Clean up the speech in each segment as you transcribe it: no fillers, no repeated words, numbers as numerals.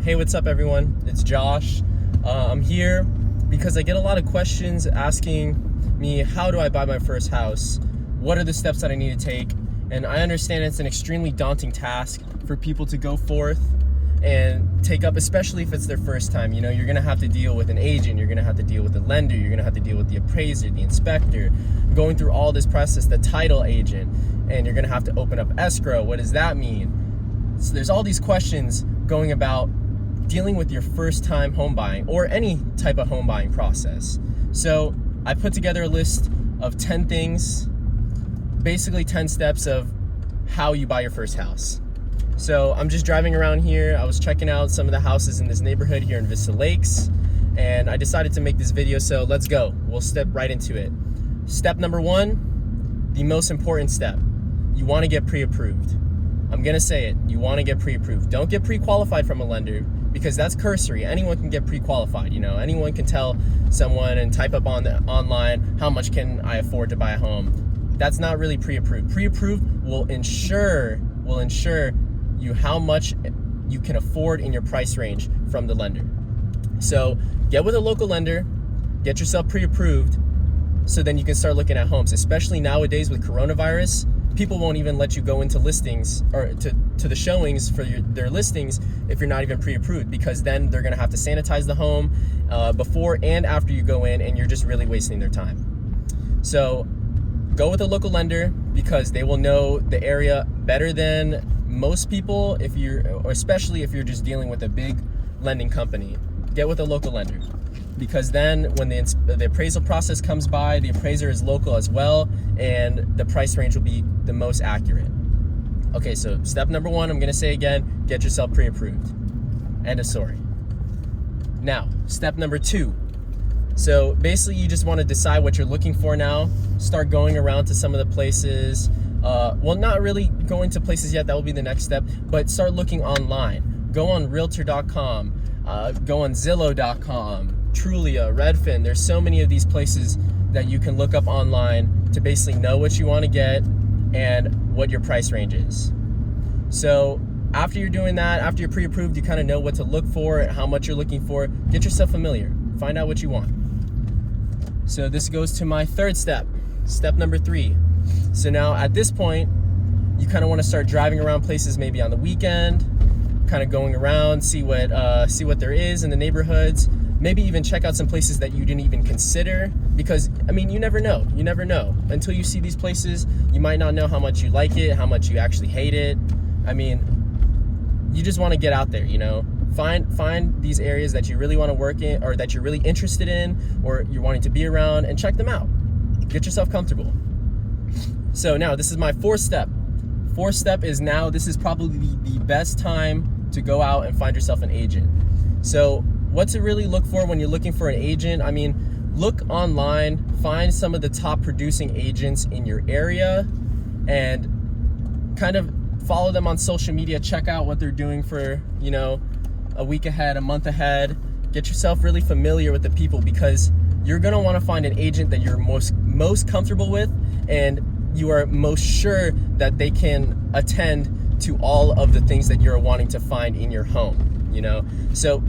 Hey, what's up everyone? It's Josh. I'm here because I get a lot of questions asking me, how do I buy my first house? What are the steps that I need to take? And I understand it's an extremely daunting task for people to go forth and take up, especially if it's their first time. You know, you're gonna have to deal with an agent, you're gonna have to deal with the lender, you're gonna have to deal with the appraiser, the inspector, going through all this process, the title agent, and you're gonna have to open up escrow. What does that mean? So there's all these questions going about dealing with your first time home buying or any type of home buying process. So I put together a list of 10 things, basically 10 steps of how you buy your first house. So I'm just driving around here. I was checking out some of the houses in this neighborhood here in Vista Lakes, and I decided to make this video, so let's go. We'll step right into it. Step number one, the most important step. You wanna get pre-approved. I'm gonna say it, you wanna get pre-approved. Don't get pre-qualified from a lender, because that's cursory. Anyone can get pre-qualified, you know? Anyone can tell someone and type up online, how much can I afford to buy a home? That's not really pre-approved. Pre-approved will ensure you how much you can afford in your price range from the lender. So get with a local lender, get yourself pre-approved, so then you can start looking at homes. Especially nowadays with coronavirus, people won't even let you go into listings or to the showings for their listings if you're not even pre-approved, because then they're gonna have to sanitize the home before and after you go in, and you're just really wasting their time. So go with a local lender, because they will know the area better than most people, or especially if you're just dealing with a big lending company. Get with a local lender, because then when the appraisal process comes by, the appraiser is local as well, and the price range will be the most accurate. Okay, so step number one, I'm gonna say again, get yourself pre-approved. End of story. Now, step number two. So basically you just wanna decide what you're looking for now, start going around to some of the places. Well, not really going to places yet, that will be the next step, but start looking online. Go on realtor.com, go on Zillow.com, Trulia, Redfin. There's so many of these places that you can look up online to basically know what you want to get and what your price range is. So after you're doing that, after you're pre-approved, you kind of know what to look for and how much you're looking for. Get yourself familiar, find out what you want. So this goes to my third step, step number three. So now at this point, you kind of want to start driving around places maybe on the weekend, kind of going around, see what there is in the neighborhoods. Maybe even check out some places that you didn't even consider, because I mean, you never know. You never know until you see these places. You might not know how much you like it, how much you actually hate it. I mean, you just want to get out there, you know. Find these areas that you really want to work in, or that you're really interested in, or you're wanting to be around, and check them out. Get yourself comfortable. So now this is my fourth step. Fourth step is now this is probably the best time to go out and find yourself an agent. So what to really look for when you're looking for an agent? I mean, look online, find some of the top producing agents in your area, and kind of follow them on social media. Check out what they're doing for, you know, a week ahead, a month ahead. Get yourself really familiar with the people, because you're gonna wanna find an agent that you're most comfortable with, and you are most sure that they can attend to all of the things that you're wanting to find in your home, you know? So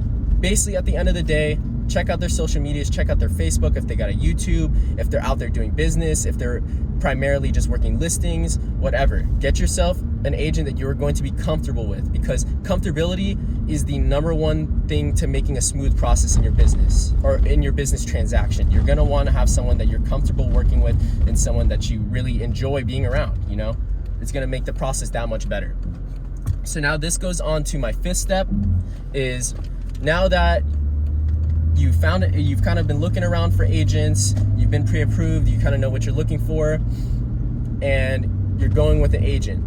basically at the end of the day, check out their social medias, check out their Facebook, if they got a YouTube, if they're out there doing business, if they're primarily just working listings, whatever. Get yourself an agent that you're going to be comfortable with, because comfortability is the number one thing to making a smooth process in your business or in your business transaction. You're gonna wanna have someone that you're comfortable working with and someone that you really enjoy being around, you know? It's gonna make the process that much better. So now this goes on to my fifth step, is now that you found it, you've kind of been looking around for agents, you've been pre-approved, you kind of know what you're looking for, and you're going with an agent.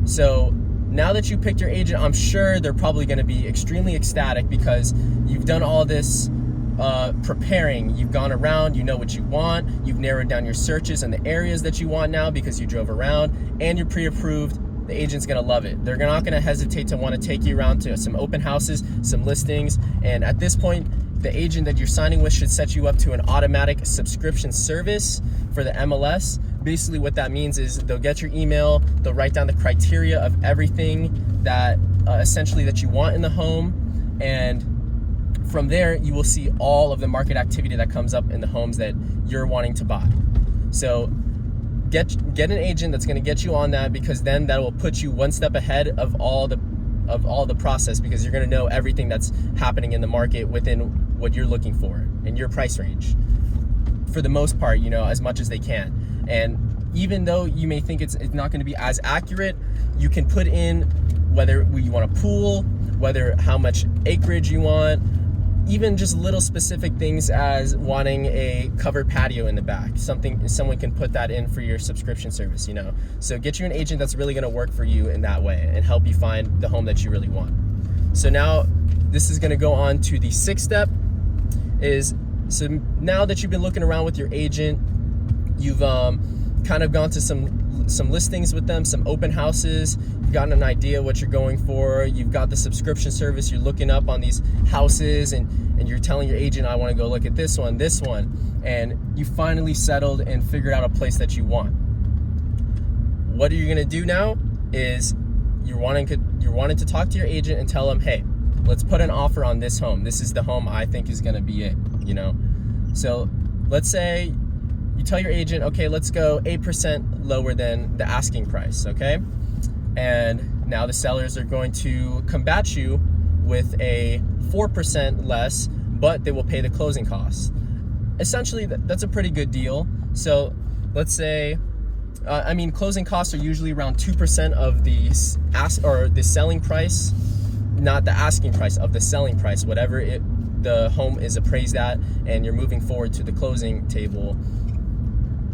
So now that you picked your agent, I'm sure they're probably going to be extremely ecstatic, because you've done all this preparing. You've gone around, you know what you want, you've narrowed down your searches and the areas that you want now because you drove around, and you're pre-approved. The agent's gonna love it. They're not gonna hesitate to want to take you around to some open houses, some listings, and at this point, the agent that you're signing with should set you up to an automatic subscription service for the MLS. Basically what that means is they'll get your email, they'll write down the criteria of everything that essentially that you want in the home, And from there, you will see all of the market activity that comes up in the homes that you're wanting to buy. So get an agent that's going to get you on that, because then that will put you one step ahead of all the process, because you're going to know everything that's happening in the market within what you're looking for in your price range. For the most part, as much as they can. And even though you may think it's not going to be as accurate, you can put in whether you want a pool, whether how much acreage you want, even just little specific things as wanting a covered patio in the back. Someone can put that in for your subscription service, So get you an agent that's really gonna work for you in that way and help you find the home that you really want. So now this is gonna go on to the sixth step. So now that you've been looking around with your agent, you've kind of gone to some listings with them, some open houses, you've gotten an idea what you're going for, you've got the subscription service, you're looking up on these houses, and you're telling your agent, I want to go look at this one, and you finally settled and figured out a place that you want. What are you going to do now is you're wanting to talk to your agent and tell them, hey, let's put an offer on this home. This is the home I think is going to be it, So let's say you tell your agent, okay, let's go 8% lower than the asking price, okay? And now the sellers are going to combat you with a 4% less, but they will pay the closing costs. Essentially, that's a pretty good deal. So let's say, closing costs are usually around 2% of the selling price, not the asking price, of the selling price, whatever the home is appraised at, and you're moving forward to the closing table.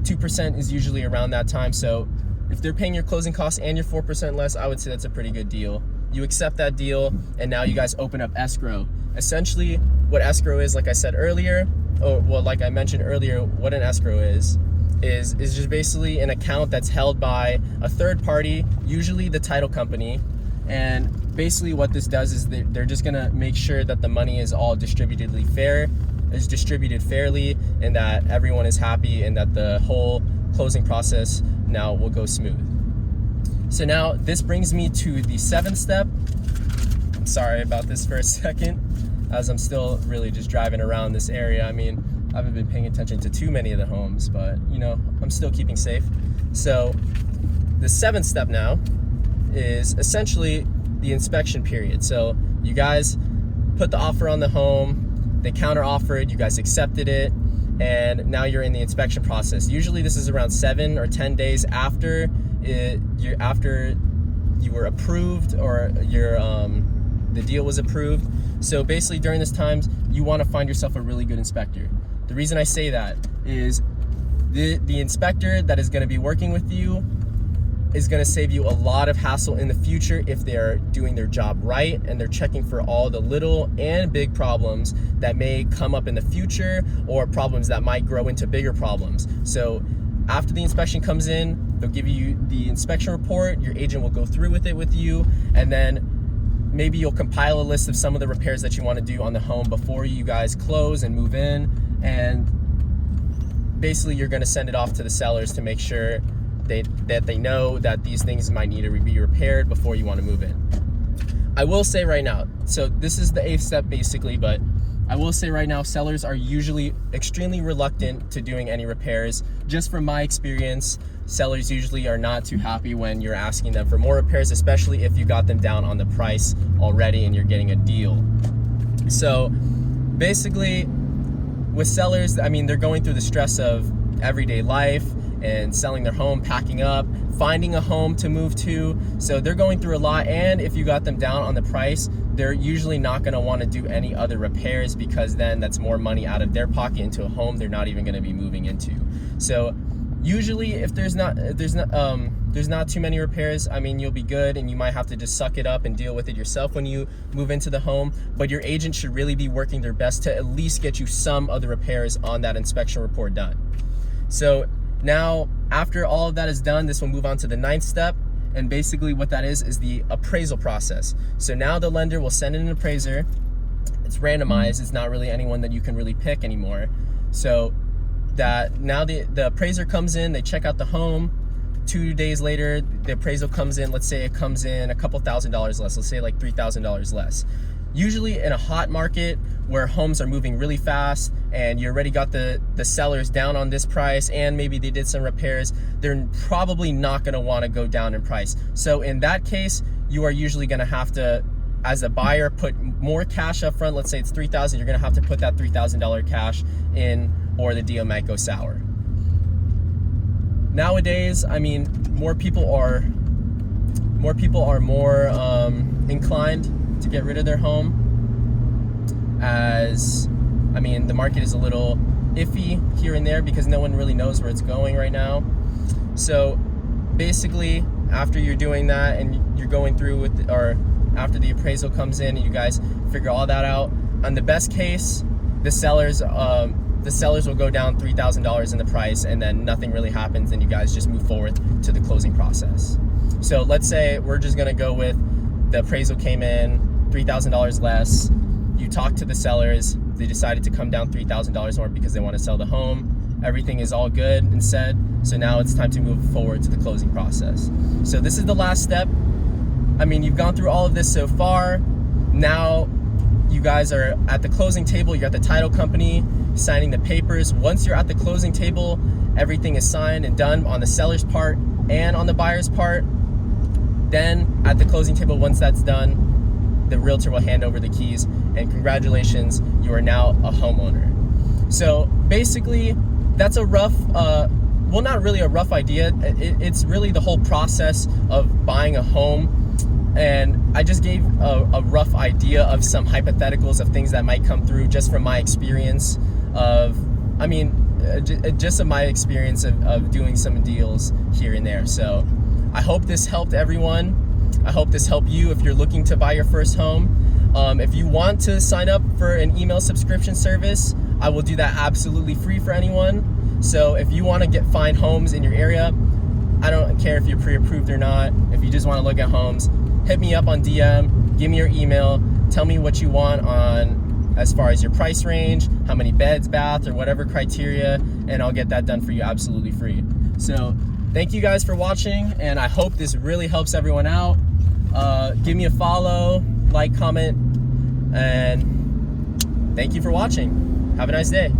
2% is usually around that time. So if they're paying your closing costs and your 4% less, I would say that's a pretty good deal. You accept that deal, and now you guys open up escrow. Essentially, what escrow is, like I said earlier, like I mentioned earlier, what an escrow is just basically an account that's held by a third party, usually the title company. And basically what this does is they're just gonna make sure that the money is all distributed fairly, and that everyone is happy, and that the whole closing process now will go smooth. So now this brings me to the seventh step. I'm sorry about this for a second, as I'm still really just driving around this area. I haven't been paying attention to too many of the homes, but I'm still keeping safe. So the seventh step now is essentially the inspection period. So you guys put the offer on the home, they counter offered, you guys accepted it, and now you're in the inspection process. Usually this is around 7 or 10 days after you were approved, or the deal was approved. So basically during this time, you want to find yourself a really good inspector. The reason I say that is the inspector that is going to be working with you is going to save you a lot of hassle in the future if they're doing their job right and they're checking for all the little and big problems that may come up in the future, or problems that might grow into bigger problems. So after the inspection comes in, they'll give you the inspection report, your agent will go through with it with you, and then maybe you'll compile a list of some of the repairs that you want to do on the home before you guys close and move in, and basically you're going to send it off to the sellers to make sure that they know that these things might need to be repaired before you want to move in. I will say right now, so this is the 8th step basically, but I will say right now, sellers are usually extremely reluctant to doing any repairs. Just from my experience, sellers usually are not too happy when you're asking them for more repairs, especially if you got them down on the price already and you're getting a deal. So basically with sellers, they're going through the stress of everyday life and selling their home, packing up, finding a home to move to. So they're going through a lot, and if you got them down on the price, they're usually not going to want to do any other repairs, because then that's more money out of their pocket into a home they're not even going to be moving into. So usually if there's not too many repairs, you'll be good, and you might have to just suck it up and deal with it yourself when you move into the home. But your agent should really be working their best to at least get you some of the repairs on that inspection report done. So now, after all of that is done, this will move on to the 9th step, and basically what that is the appraisal process. So now the lender will send in an appraiser. It's randomized, it's not really anyone that you can really pick anymore. So that now the appraiser comes in, they check out the home. 2 days later, the appraisal comes in. Let's say it comes in a couple $1,000s less, let's say like $3,000 less. usually in a hot market where homes are moving really fast and you already got the sellers down on this price and maybe they did some repairs, they're probably not going to want to go down in price. So in that case, you are usually going to have to, as a buyer, put more cash up front. Let's say it's $3,000, you're going to have to put that $3,000 cash in, or the deal might go sour. Nowadays, I mean, more people are more inclined to get rid of their home, as I mean, the market is a little iffy here and there because no one really knows where it's going right now. So basically, after you're doing that and you're going through with, or after the appraisal comes in and you guys figure all that out, on the best case, the sellers will go down $3,000 in the price, and then nothing really happens, and you guys just move forward to the closing process. So let's say we're just gonna go with the appraisal came in $3,000 less. You talk to the sellers, they decided to come down $3,000 more because they want to sell the home. Everything is all good and said. So now it's time to move forward to the closing process. So this is the last step. I mean, you've gone through all of this so far. Now you guys are at the closing table. You're at the title company signing the papers. Once you're at the closing table, everything is signed and done on the seller's part and on the buyer's part. Then at the closing table, once that's done, the realtor will hand over the keys, and congratulations, you are now a homeowner. So basically, that's a rough, well, not really a rough idea. It's really the whole process of buying a home. And I just gave a rough idea of some hypotheticals of things that might come through just from my experience of, I mean, just of my experience of doing some deals here and there. So I hope this helped everyone. I hope this helped you if you're looking to buy your first home. If you want to sign up for an email subscription service, I will do that absolutely free for anyone. So if you want to find homes in your area, I don't care if you're pre-approved or not. If you just want to look at homes, hit me up on DM, give me your email, tell me what you want on as far as your price range, how many beds, bath, or whatever criteria, and I'll get that done for you absolutely free. So thank you guys for watching, and I hope this really helps everyone out. Give me a follow, like, comment, and thank you for watching. Have a nice day.